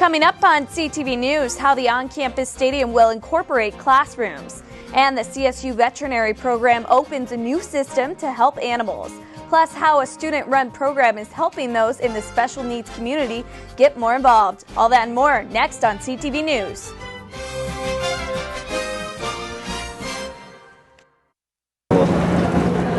Coming up on CTV News, how the on-campus stadium will incorporate classrooms. And the CSU veterinary program opens a new system to help animals. Plus, how a student-run program is helping those in the special needs community get more involved. All that and more next on CTV News.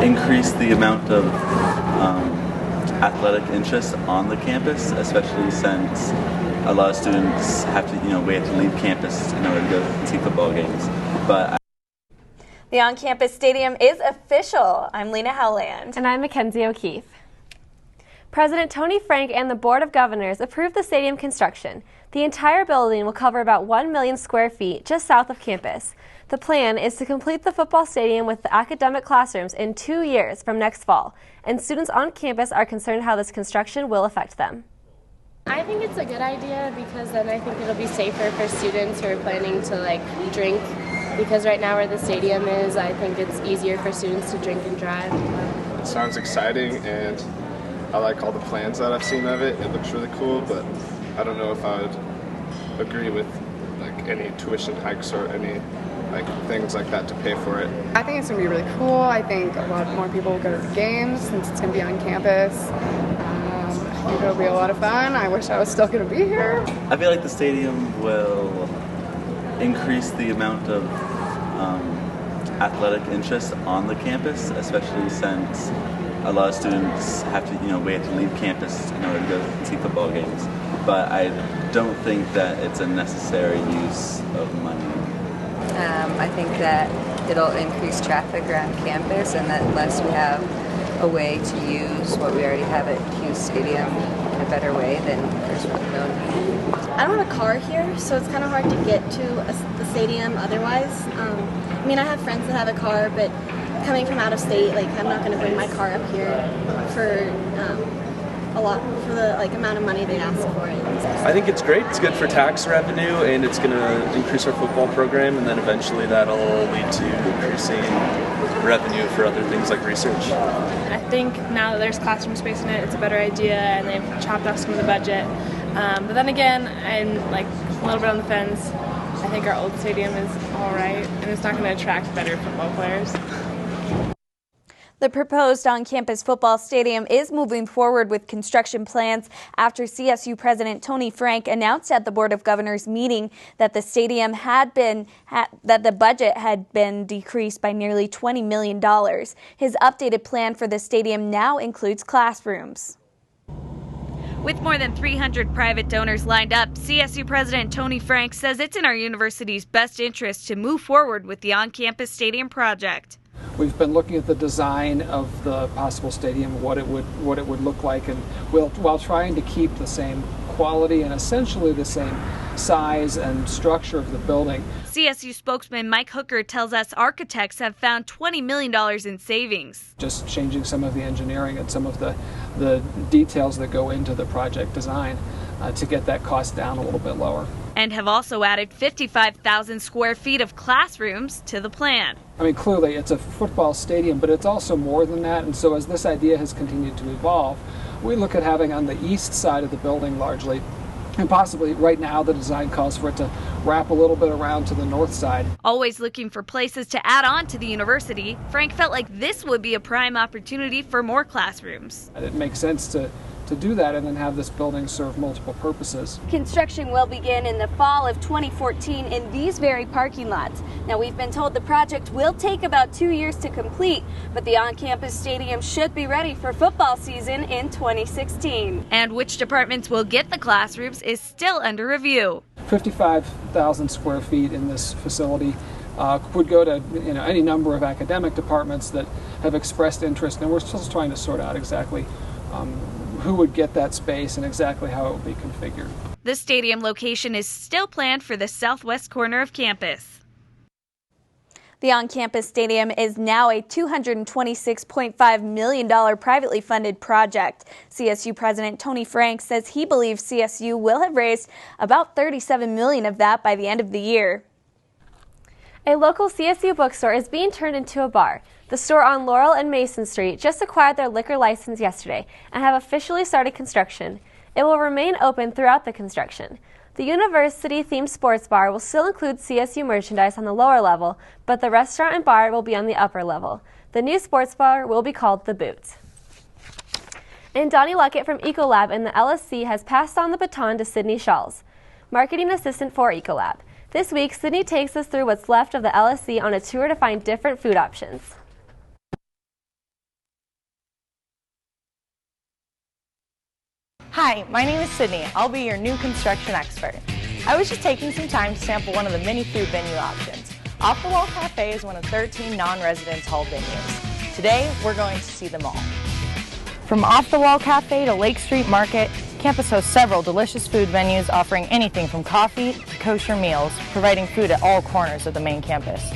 Increase the amount of athletic interest on the campus, especially since a lot of students have to, wait to leave campus in order to go see football games. The on-campus stadium is official. I'm Lena Howland. And I'm Mackenzie O'Keefe. President Tony Frank and the Board of Governors approved the stadium construction. The entire building will cover about 1 million square feet just south of campus. The plan is to complete the football stadium with the academic classrooms in 2 years from next fall, and students on campus are concerned how this construction will affect them. I think it's a good idea because then I think it'll be safer for students who are planning to drink, because right now where the stadium is, I think it's easier for students to drink and drive. It sounds exciting, and I like all the plans that I've seen of it. It looks really cool, but I don't know if I would agree with any tuition hikes or any things like that to pay for it. I think it's going to be really cool. I think a lot more people will go to the games since it's going to be on campus. I think it'll be a lot of fun. I wish I was still going to be here. I feel like the stadium will increase the amount of athletic interest on the campus, especially since a lot of students have to, wait to leave campus in order to go see football games. But I don't think that it's a necessary use of money. I think that it'll increase traffic around campus, and that unless we have a way to use what we already have at Hughes Stadium in a better way, then there's really no need. I don't have a car here, so it's kind of hard to get to the stadium otherwise. I have friends that have a car, but coming from out of state, I'm not going to bring my car up here for the amount of money they ask for it. I think it's great. It's good for tax revenue, and it's going to increase our football program, and then eventually that'll lead to increasing revenue for other things like research. I think now that there's classroom space in it, it's a better idea, and they've chopped off some of the budget. But then again, I'm a little bit on the fence. I think our old stadium is all right, and it's not going to attract better football players. The proposed on-campus football stadium is moving forward with construction plans after CSU President Tony Frank announced at the Board of Governors meeting that the stadium that the budget had been decreased by nearly $20 million. His updated plan for the stadium now includes classrooms. With more than 300 private donors lined up, CSU President Tony Frank says it's in our university's best interest to move forward with the on-campus stadium project. We've been looking at the design of the possible stadium, what it would look like, and while trying to keep the same quality and essentially the same size and structure of the building. CSU spokesman Mike Hooker tells us architects have found $20 million in savings. Just changing some of the engineering and some of the details that go into the project design to get that cost down a little bit lower. And have also added 55,000 square feet of classrooms to the plan. Clearly it's a football stadium, but it's also more than that. And so as this idea has continued to evolve, we look at having on the east side of the building largely, and possibly right now the design calls for it to wrap a little bit around to the north side. Always looking for places to add on to the university, Frank felt like this would be a prime opportunity for more classrooms. It makes sense to do that and then have this building serve multiple purposes. Construction will begin in the fall of 2014 in these very parking lots. Now, we've been told the project will take about 2 years to complete, but the on-campus stadium should be ready for football season in 2016. And which departments will get the classrooms is still under review. 55,000 square feet in this facility would go to any number of academic departments that have expressed interest, and we're still trying to sort out exactly who would get that space and exactly how it would be configured. The stadium location is still planned for the southwest corner of campus. The on-campus stadium is now a $226.5 million privately funded project. CSU President Tony Frank says he believes CSU will have raised about $37 million of that by the end of the year. A local CSU bookstore is being turned into a bar. The store on Laurel and Mason Street just acquired their liquor license yesterday and have officially started construction. It will remain open throughout the construction. The university-themed sports bar will still include CSU merchandise on the lower level, but the restaurant and bar will be on the upper level. The new sports bar will be called The Boot. And Donnie Luckett from Ecolab in the LSC has passed on the baton to Sydney Schulz, marketing assistant for Ecolab. This week, Sydney takes us through what's left of the LSC on a tour to find different food options. Hi, my name is Sydney. I'll be your new construction expert. I was just taking some time to sample one of the many food venue options. Off the Wall Cafe is one of 13 non-residence hall venues. Today, we're going to see them all. From Off the Wall Cafe to Lake Street Market, campus hosts several delicious food venues offering anything from coffee to kosher meals, providing food at all corners of the main campus.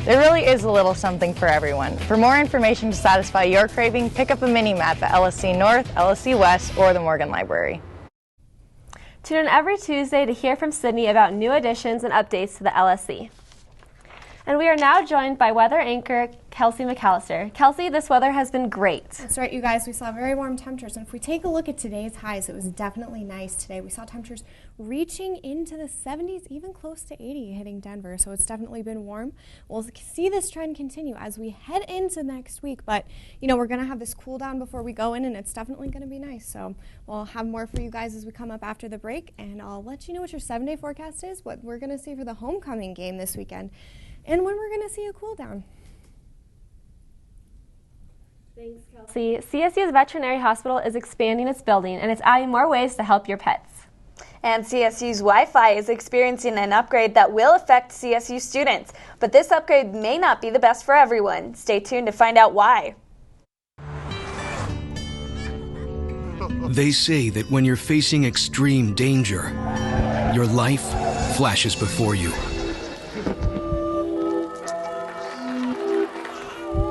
There really is a little something for everyone. For more information to satisfy your craving, pick up a mini-map at LSC North, LSC West, or the Morgan Library. Tune in every Tuesday to hear from Sydney about new additions and updates to the LSC. And we are now joined by weather anchor Kelsey McAllister. Kelsey, this weather has been great. That's right, you guys. We saw very warm temperatures. And if we take a look at today's highs, it was definitely nice today. We saw temperatures reaching into the 70s, even close to 80 hitting Denver. So it's definitely been warm. We'll see this trend continue as we head into next week. But, you know, we're going to have this cool down before we go in, and it's definitely going to be nice. So we'll have more for you guys as we come up after the break. And I'll let you know what your 7-day forecast is, what we're going to see for the homecoming game this weekend, and when we're going to see a cool down. Thanks, Kelsey. CSU's veterinary hospital is expanding its building, and it's adding more ways to help your pets. And CSU's Wi-Fi is experiencing an upgrade that will affect CSU students. But this upgrade may not be the best for everyone. Stay tuned to find out why. They say that when you're facing extreme danger, your life flashes before you.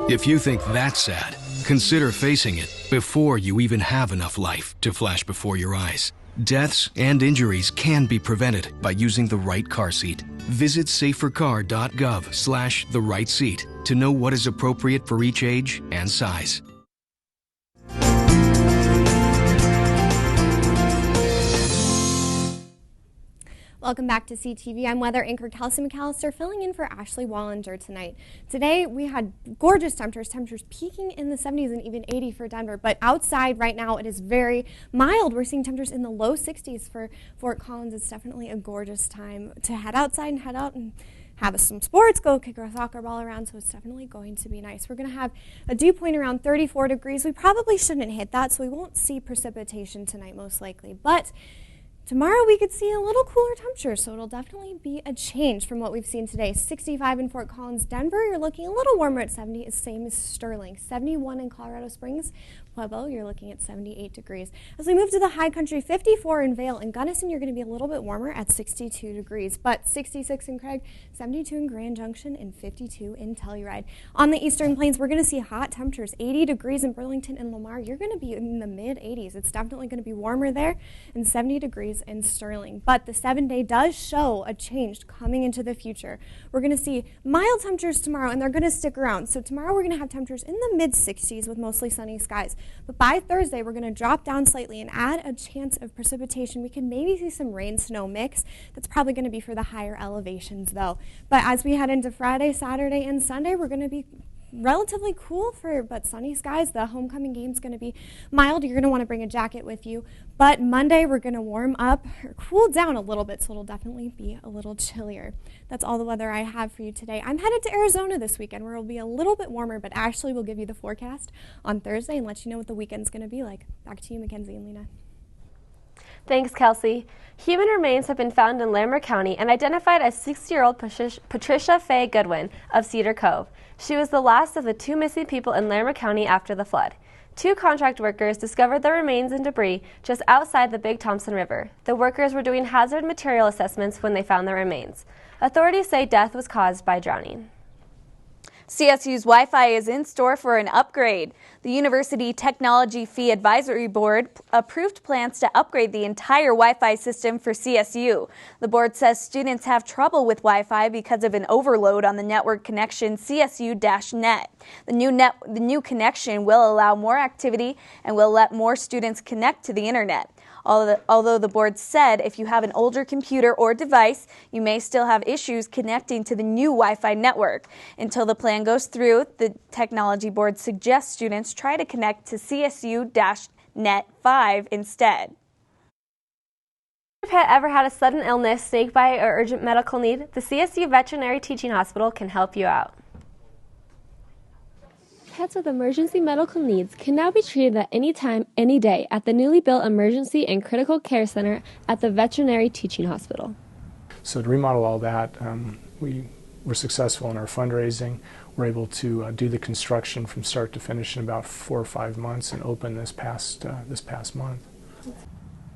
If you think that's sad, consider facing it before you even have enough life to flash before your eyes. Deaths and injuries can be prevented by using the right car seat. Visit safercar.gov/the-right-seat to know what is appropriate for each age and size. Welcome back to CTV. I'm weather anchor Kelsey McAllister filling in for Ashley Wallinger tonight. Today we had gorgeous temperatures peaking in the 70s and even 80 for Denver, but outside right now it is very mild. We're seeing temperatures in the low 60s for Fort Collins. It's definitely a gorgeous time to head outside and head out and have some sports, go kick a soccer ball around, so it's definitely going to be nice. We're going to have a dew point around 34 degrees. We probably shouldn't hit that, so we won't see precipitation tonight most likely, but tomorrow we could see a little cooler temperature, so it'll definitely be a change from what we've seen today. 65 in Fort Collins, Denver. You're looking a little warmer at 70, same as Sterling. 71 in Colorado Springs. Pueblo, you're looking at 78 degrees. As we move to the high country, 54 in Vail. In Gunnison, you're going to be a little bit warmer at 62 degrees, but 66 in Craig, 72 in Grand Junction, and 52 in Telluride. On the Eastern Plains, we're going to see hot temperatures, 80 degrees in Burlington and Lamar. You're going to be in the mid-80s. It's definitely going to be warmer there, and 70 degrees in Sterling. But the 7-day does show a change coming into the future. We're going to see mild temperatures tomorrow, and they're going to stick around. So tomorrow we're going to have temperatures in the mid-60s with mostly sunny skies. But by Thursday, we're going to drop down slightly and add a chance of precipitation. We can maybe see some rain-snow mix. That's probably going to be for the higher elevations, though. But as we head into Friday, Saturday, and Sunday, we're going to be relatively cool but sunny skies. The homecoming game is going to be mild. You're going to want to bring a jacket with you. But Monday, we're going to warm up or cool down a little bit, so it'll definitely be a little chillier. That's all the weather I have for you today. I'm headed to Arizona this weekend, where it'll be a little bit warmer, but Ashley will give you the forecast on Thursday and let you know what the weekend's going to be like. Back to you, Mackenzie and Lena. Thanks, Kelsey. Human remains have been found in Larimer County and identified as 60-year-old Patricia Faye Goodwin of Cedar Cove. She was the last of the 2 missing people in Larimer County after the flood. 2 contract workers discovered the remains and debris just outside the Big Thompson River. The workers were doing hazard material assessments when they found the remains. Authorities say death was caused by drowning. CSU's Wi-Fi is in store for an upgrade. The University Technology Fee Advisory Board approved plans to upgrade the entire Wi-Fi system for CSU. The board says students have trouble with Wi-Fi because of an overload on the network connection CSU-Net. The new connection will allow more activity and will let more students connect to the internet. Although the board said if you have an older computer or device, you may still have issues connecting to the new Wi-Fi network. Until the plan goes through, the technology board suggests students try to connect to CSU-Net 5 instead. If your pet ever had a sudden illness, snake bite, or urgent medical need, the CSU Veterinary Teaching Hospital can help you out. Pets with emergency medical needs can now be treated at any time, any day at the newly built Emergency and Critical Care Center at the Veterinary Teaching Hospital. So to remodel all that, we were successful in our fundraising. We're able to do the construction from start to finish in about 4 or 5 months and open this past month.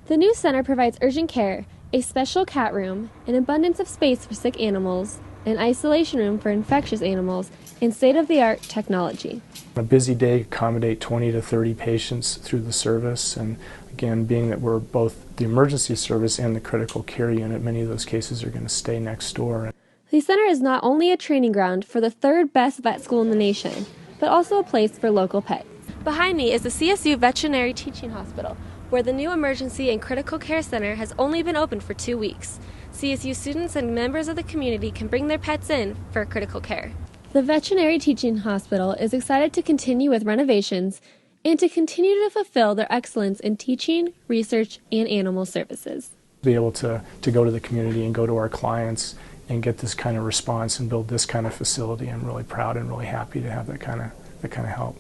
The new center provides urgent care, a special cat room, an abundance of space for sick animals, an isolation room for infectious animals, and state-of-the-art technology. On a busy day, accommodate 20 to 30 patients through the service, and again, being that we're both the emergency service and the critical care unit, many of those cases are going to stay next door. The center is not only a training ground for the third best vet school in the nation, but also a place for local pets. Behind me is the CSU Veterinary Teaching Hospital, where the new Emergency and Critical Care Center has only been open for 2 weeks. CSU students and members of the community can bring their pets in for critical care. The Veterinary Teaching Hospital is excited to continue with renovations and to continue to fulfill their excellence in teaching, research, and animal services. Be able to go to the community and go to our clients and get this kind of response and build this kind of facility, I'm really proud and really happy to have that kind of help.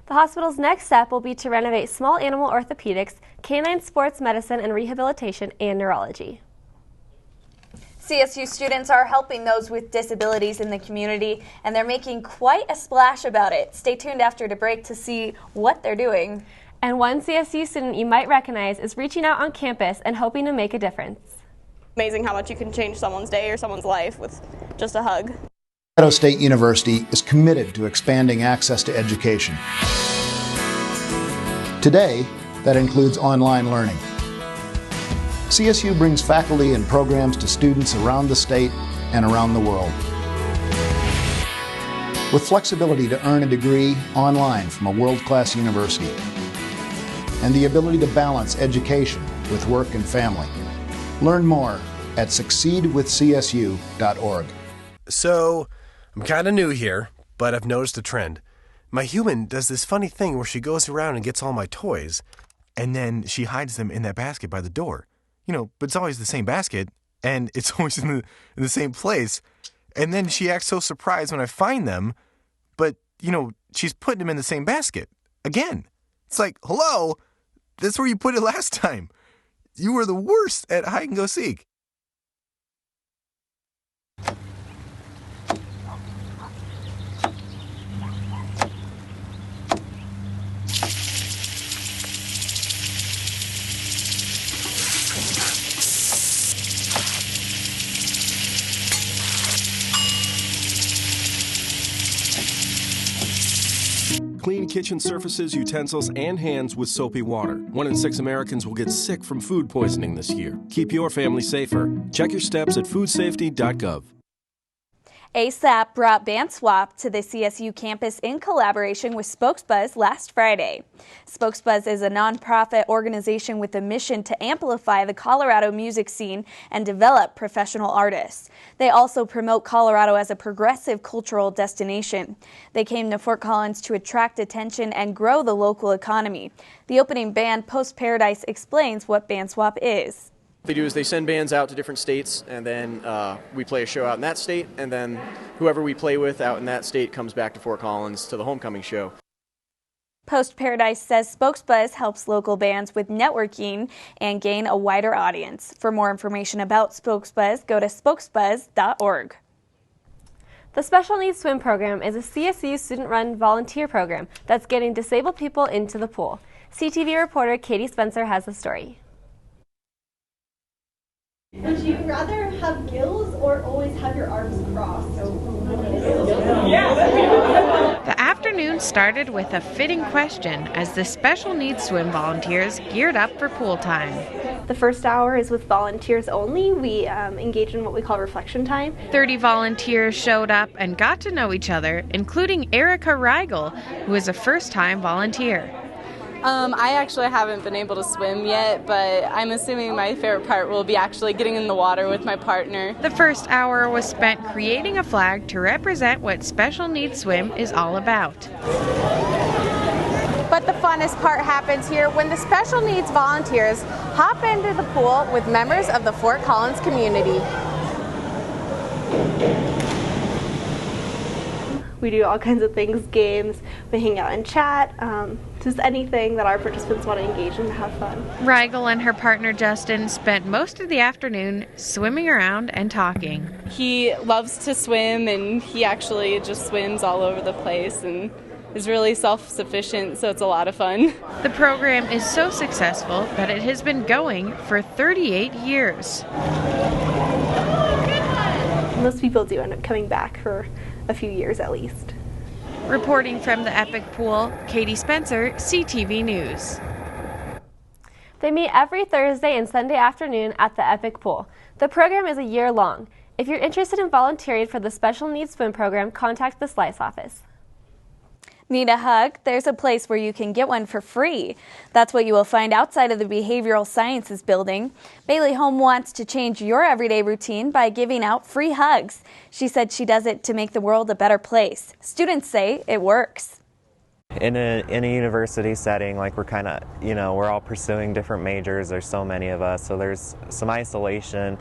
The hospital's next step will be to renovate small animal orthopedics, canine sports medicine and rehabilitation, and neurology. CSU students are helping those with disabilities in the community, and they're making quite a splash about it. Stay tuned after the break to see what they're doing. And one CSU student you might recognize is reaching out on campus and hoping to make a difference. Amazing how much you can change someone's day or someone's life with just a hug. Colorado State University is committed to expanding access to education. Today, that includes online learning. CSU brings faculty and programs to students around the state and around the world. With flexibility to earn a degree online from a world-class university, and the ability to balance education with work and family. Learn more at succeedwithcsu.org. So, I'm kind of new here, but I've noticed a trend. My human does this funny thing where she goes around and gets all my toys, and then she hides them in that basket by the door. You know, but it's always the same basket, and it's always in the same place. And then she acts so surprised when I find them, but, you know, she's putting them in the same basket again. It's like, hello, that's where you put it last time. You were the worst at hide and go seek. Clean kitchen surfaces, utensils, and hands with soapy water. 1 in 6 Americans will get sick from food poisoning this year. Keep your family safer. Check your steps at foodsafety.gov. ASAP brought Band Swap to the CSU campus in collaboration with Spokesbuzz last Friday. Spokesbuzz is a nonprofit organization with a mission to amplify the Colorado music scene and develop professional artists. They also promote Colorado as a progressive cultural destination. They came to Fort Collins to attract attention and grow the local economy. The opening band, Post Paradise, explains what Band Swap is. What they do is they send bands out to different states, and then we play a show out in that state, and then whoever we play with out in that state comes back to Fort Collins to the homecoming show. Post Paradise says Spokesbuzz helps local bands with networking and gain a wider audience. For more information about Spokesbuzz, go to spokesbuzz.org. The Special Needs Swim Program is a CSU student-run volunteer program that's getting disabled people into the pool. CTV reporter Katie Spencer has the story. Would you rather have gills or always have your arms crossed? The afternoon started with a fitting question as the special needs swim volunteers geared up for pool time. The first hour is with volunteers only. We engage in what we call reflection time. 30 volunteers showed up and got to know each other, including Erica Reigel, who is a first-time volunteer. I actually haven't been able to swim yet, but I'm assuming my favorite part will be actually getting in the water with my partner. The first hour was spent creating a flag to represent what Special Needs Swim is all about. But the funnest part happens here when the special needs volunteers hop into the pool with members of the Fort Collins community. We do all kinds of things, games, we hang out and chat, just anything that our participants want to engage in to have fun. Rigel and her partner Justin spent most of the afternoon swimming around and talking. He loves to swim, and he actually just swims all over the place and is really self-sufficient, so it's a lot of fun. The program is so successful that it has been going for 38 years. Most people do end up coming back for a few years at least. Reporting from the Epic Pool, Katie Spencer, CTV News. They meet every Thursday and Sunday afternoon at the Epic Pool. The program is a year long. If you're interested in volunteering for the Special Needs Swim program, contact the Slice office. Need a hug? There's a place where you can get one for free. That's what you will find outside of the Behavioral Sciences building. Bailey Holm wants to change your everyday routine by giving out free hugs. She said she does it to make the world a better place. Students say it works. In a university setting, like we're kind of, we're all pursuing different majors. There's so many of us, so there's some isolation,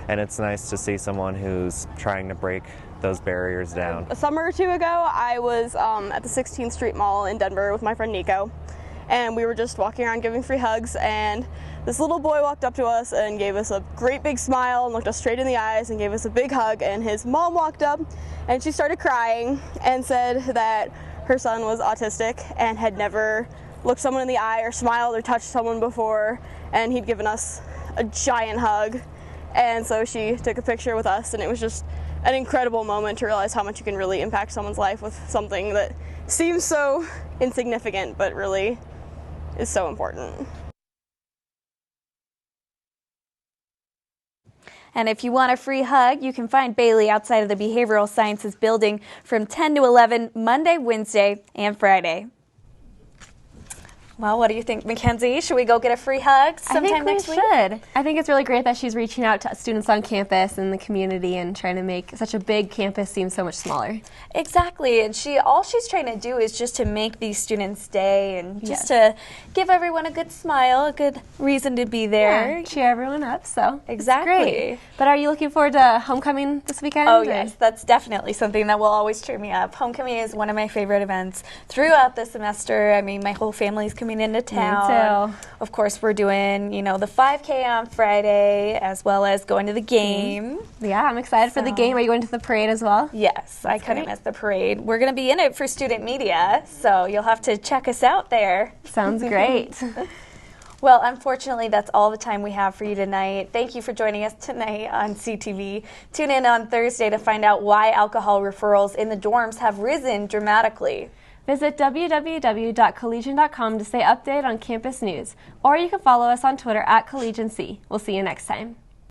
and it's nice to see someone who's trying to break those barriers down. A summer or two ago, I was at the 16th Street Mall in Denver with my friend Nico, and we were just walking around giving free hugs, and this little boy walked up to us and gave us a great big smile and looked us straight in the eyes and gave us a big hug, and his mom walked up and she started crying and said that her son was autistic and had never looked someone in the eye or smiled or touched someone before, and he'd given us a giant hug. And so she took a picture with us, and it was just an incredible moment to realize how much you can really impact someone's life with something that seems so insignificant but really is so important. And if you want a free hug, you can find Bailey outside of the Behavioral Sciences building from 10 to 11, Monday, Wednesday, and Friday. Well, what do you think, Mackenzie? Should we go get a free hug sometime next week? I think we should. I think it's really great that she's reaching out to students on campus and the community and trying to make such a big campus seem so much smaller. Exactly, and all she's trying to do is just to make these students stay and just to give everyone a good smile, a good reason to be there. Yeah, cheer everyone up, so exactly. It's great. But are you looking forward to homecoming this weekend? Oh, yes, that's definitely something that will always cheer me up. Homecoming is one of my favorite events throughout the semester. I mean, my whole family's coming into town. Me too. Of course, we're doing, the 5K on Friday as well as going to the game. Yeah, I'm excited for the game. Are you going to the parade as well? Yes, I couldn't miss the parade. We're going to be in it for student media, so you'll have to check us out there. Sounds great. Well, unfortunately, that's all the time we have for you tonight. Thank you for joining us tonight on CTV. Tune in on Thursday to find out why alcohol referrals in the dorms have risen dramatically. Visit www.collegian.com to stay updated on campus news, or you can follow us on Twitter @CollegianC. We'll see you next time.